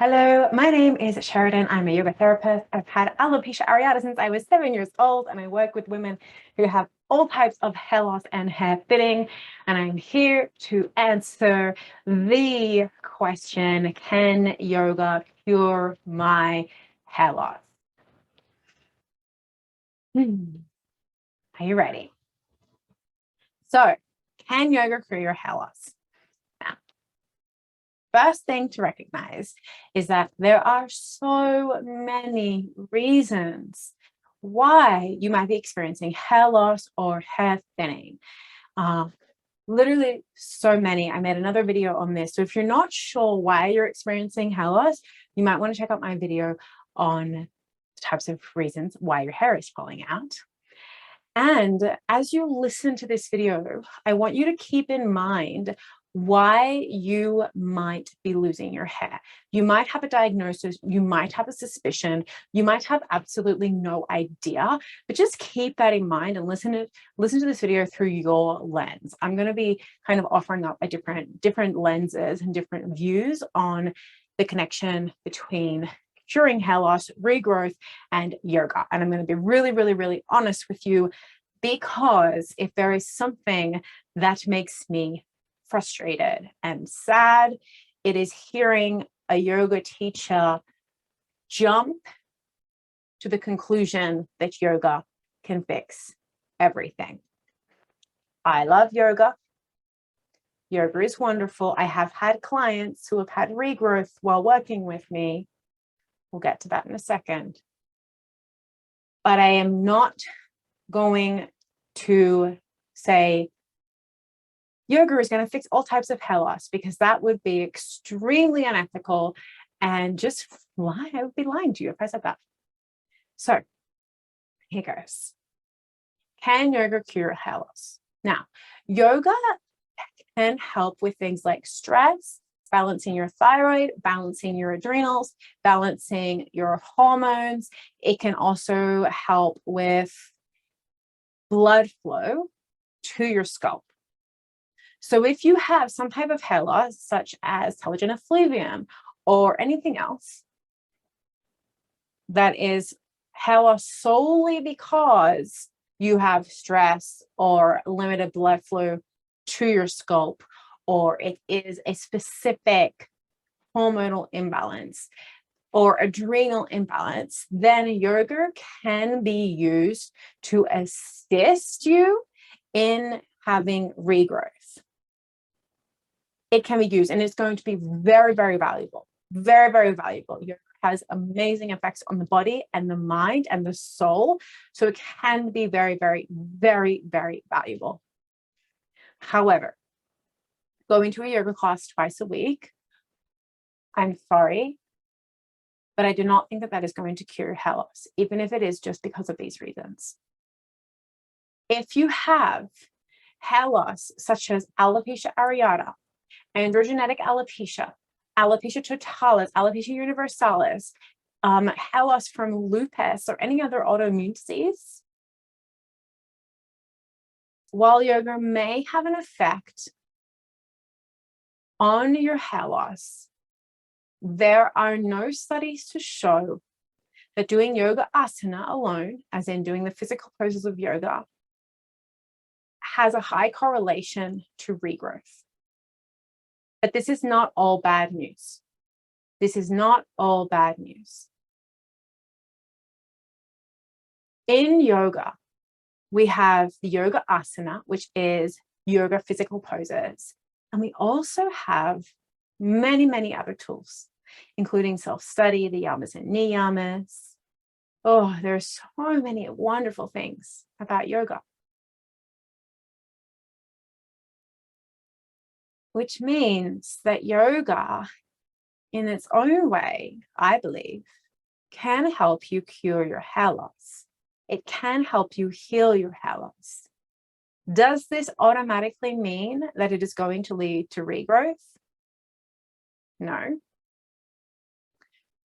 Hello, my name is Sheridan. I'm a yoga therapist. I've had alopecia areata since I was 7 years old, and I work with women who have all types of hair loss and hair thinning. And I'm here to answer the question, can yoga cure my hair loss? Are you ready? So, can yoga cure your hair loss? First thing to recognize is that there are so many reasons why you might be experiencing hair loss or hair thinning. Literally so many. I made another video on this. So if you're not sure why you're experiencing hair loss, you might want to check out my video on the types of reasons why your hair is falling out. And as you listen to this video, I want you to keep in mind why you might be losing your hair. You might have a diagnosis, you might have a suspicion, you might have absolutely no idea, but just keep that in mind and listen to this video through your lens. I'm going to be kind of offering up a different lenses and different views on the connection between curing hair loss, regrowth, and yoga. And I'm going to be really, really, really honest with you, because if there is something that makes me frustrated and sad, it is hearing a yoga teacher jump to the conclusion that yoga can fix everything. I love yoga. Yoga is wonderful. I have had clients who have had regrowth while working with me. We'll get to that in a second. But I am not going to say yoga is going to fix all types of hair loss, because that would be extremely unethical and just lie. I would be lying to you if I said that. So here goes. Can yoga cure hair loss? Now, yoga can help with things like stress, balancing your thyroid, balancing your adrenals, balancing your hormones. It can also help with blood flow to your scalp. So if you have some type of hair loss, such as telogen effluvium or anything else that is hair loss solely because you have stress or limited blood flow to your scalp, or it is a specific hormonal imbalance or adrenal imbalance, then yoga can be used to assist you in having regrowth. It can be used, and it's going to be very, very valuable. Very, very valuable. Yoga has amazing effects on the body and the mind and the soul. So it can be very, very, very, very valuable. However, going to a yoga class twice a week, I'm sorry, but I do not think that that is going to cure hair loss, even if it is just because of these reasons. If you have hair loss, such as alopecia areata, androgenetic alopecia, alopecia totalis, alopecia universalis, hair loss from lupus or any other autoimmune disease, while yoga may have an effect on your hair loss, there are no studies to show that doing yoga asana alone, as in doing the physical poses of yoga, has a high correlation to regrowth. But this is not all bad news. This is not all bad news. In yoga, we have the yoga asana, which is yoga physical poses. And we also have many, many other tools, including self-study, the yamas and niyamas. Oh, there's so many wonderful things about yoga. Which means that yoga, in its own way, I believe, can help you cure your hair loss. It can help you heal your hair loss. Does this automatically mean that it is going to lead to regrowth? No.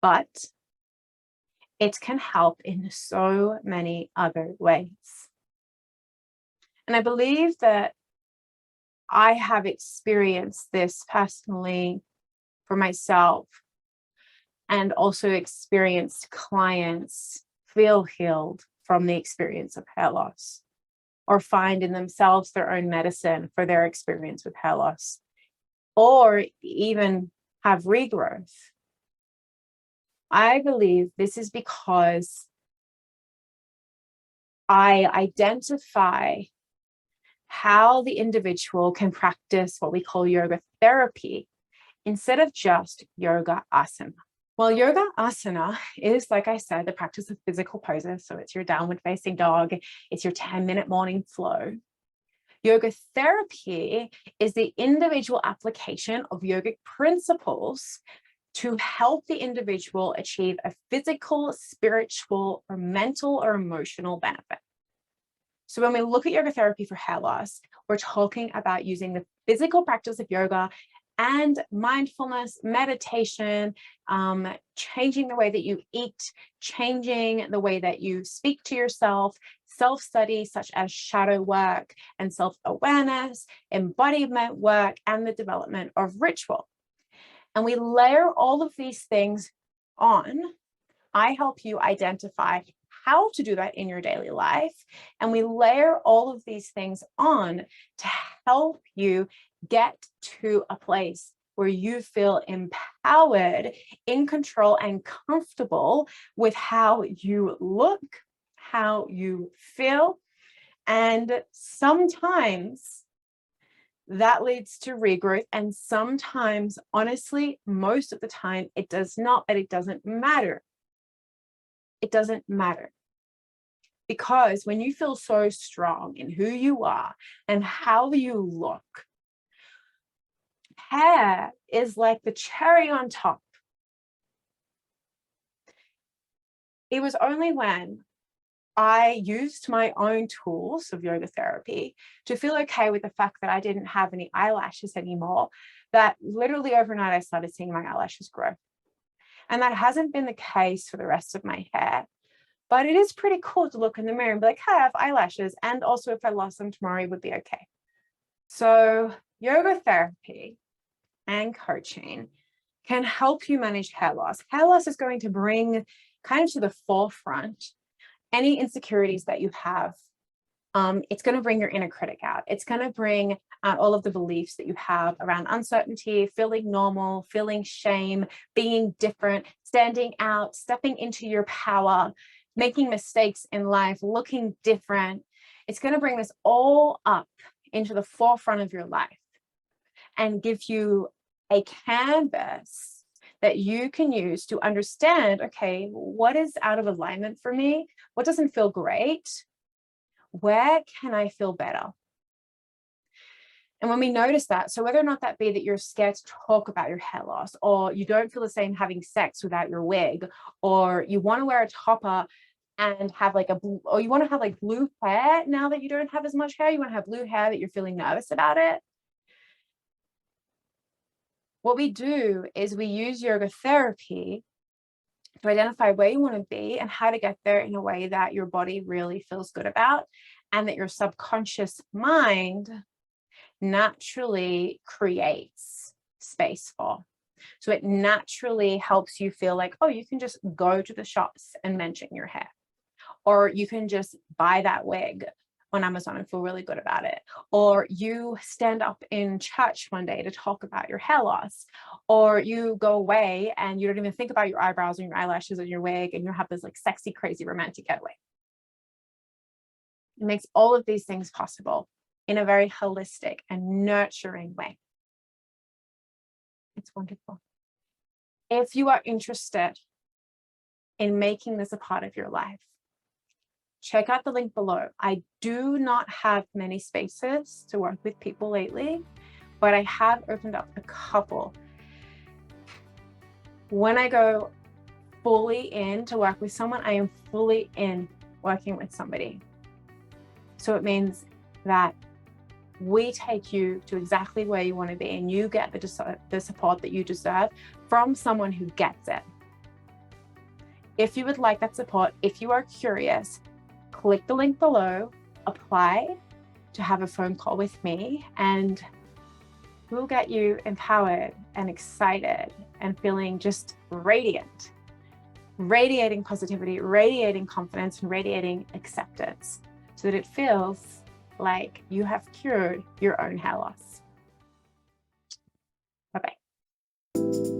But it can help in so many other ways. And I believe that I have experienced this personally for myself and also experienced clients feel healed from the experience of hair loss, or find in themselves their own medicine for their experience with hair loss, or even have regrowth. I believe this is because I identify how the individual can practice what we call yoga therapy instead of just yoga asana. Well, yoga asana is, like I said, the practice of physical poses. So it's your downward facing dog, it's your 10-minute morning flow. Yoga therapy is the individual application of yogic principles to help the individual achieve a physical, spiritual, or mental or emotional benefit. So when we look at yoga therapy for hair loss, we're talking about using the physical practice of yoga and mindfulness, meditation, changing the way that you eat, changing the way that you speak to yourself, self-study such as shadow work and self-awareness, embodiment work, and the development of ritual. And we layer all of these things on. I help you identify how to do that in your daily life. And we layer all of these things on to help you get to a place where you feel empowered, in control, and comfortable with how you look, how you feel. And sometimes that leads to regrowth. And sometimes, honestly, most of the time, it does not, but it doesn't matter. It doesn't matter. Because when you feel so strong in who you are and how you look, hair is like the cherry on top. It was only when I used my own tools of yoga therapy to feel okay with the fact that I didn't have any eyelashes anymore, that literally overnight I started seeing my eyelashes grow. And that hasn't been the case for the rest of my hair. But it is pretty cool to look in the mirror and be like, hey, I have eyelashes. And also if I lost them tomorrow, it would be okay. So yoga therapy and coaching can help you manage hair loss. Hair loss is going to bring kind of to the forefront any insecurities that you have. It's going to bring your inner critic out. It's going to bring out all of the beliefs that you have around uncertainty, feeling normal, feeling shame, being different, standing out, stepping into your power, making mistakes in life, looking different. It's going to bring this all up into the forefront of your life and give you a canvas that you can use to understand, okay, what is out of alignment for me? What doesn't feel great? Where can I feel better? And when we notice that, so whether or not that be that you're scared to talk about your hair loss, or you don't feel the same having sex without your wig, or you want to wear a topper and have like or you want to have like blue hair now that you don't have as much hair, you want to have blue hair that you're feeling nervous about it. What we do is we use yoga therapy to identify where you want to be and how to get there in a way that your body really feels good about, and that your subconscious mind naturally creates space for. So it naturally helps you feel like, oh, you can just go to the shops and mention your hair, or you can just buy that wig on Amazon and feel really good about it, or you stand up in church one day to talk about your hair loss, or you go away and you don't even think about your eyebrows and your eyelashes and your wig, and you have this like sexy, crazy romantic getaway. It makes all of these things possible in a very holistic and nurturing way. It's wonderful. If you are interested in making this a part of your life, check out the link below. I do not have many spaces to work with people lately, but I have opened up a couple. When I go fully in to work with someone, I am fully in working with somebody. So it means that we take you to exactly where you want to be, and you get the support that you deserve from someone who gets it. If you would like that support, if you are curious, click the link below, apply to have a phone call with me, and will get you empowered and excited and feeling just radiant, radiating positivity, radiating confidence, and radiating acceptance, so that it feels like you have cured your own hair loss. Bye-bye.